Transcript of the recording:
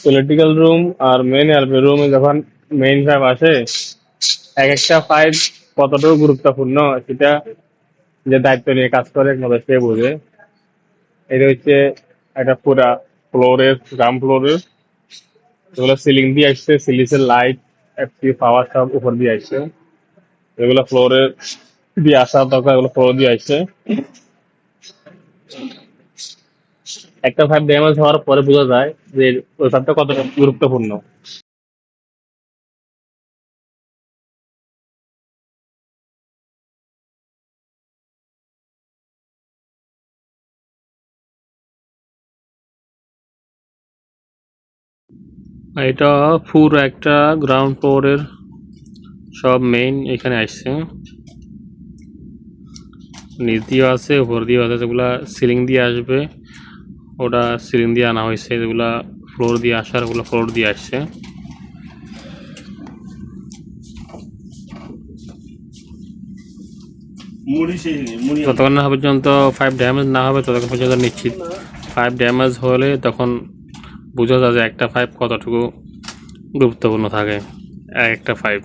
Political room আর main LP রুমে যখন main five আসে, এক একটা ফাইভ কতটুকু গুরুত্বপূর্ণ সেটা যে দায়িত্ব নিয়ে কাজ করে একমাত্র সে বোঝে। এটা হচ্ছে একটা পুরা ফ্লোরের, গ্রাউন্ড ফ্লোরের যেগুলো সিলিং দিয়ে আসছে, সিলিসের লাইট, একটি পাওয়ার সব উপর দিয়ে আসছে। যেগুলো ফ্লোরে দিয়ে আসা দরকার এগুলো ফ্লোর দিয়ে আসছে। একটা ফাইভ ড্যামেজ হওয়ার পরে বোঝা যায় যে ওই ফাইভটা কতটা গুরুত্বপূর্ণ। এটা পুরো একটা গ্রাউন্ড ফ্লোরের সব মেইন এখানে আসছে, নিচ দিয়েও আছে উপর দিয়েও আছে। যেগুলা সিলিং দিয়ে আসবে ওটা সিলিং দিয়ে আনা হয়েছে, যেগুলা ফ্লোর দিয়ে আসার ওগুলো ফ্লোর দিয়ে আসছে। যতক্ষণ না পর্যন্ত ফাইভ ড্যামেজ না হবে ততক্ষণ পর্যন্ত নিশ্চিত। ফাইভ ড্যামেজ হলে তখন বোঝা যায় যে একটা ফাইভ কতটুকু গুরুত্বপূর্ণ থাকে, এক একটা ফাইভ।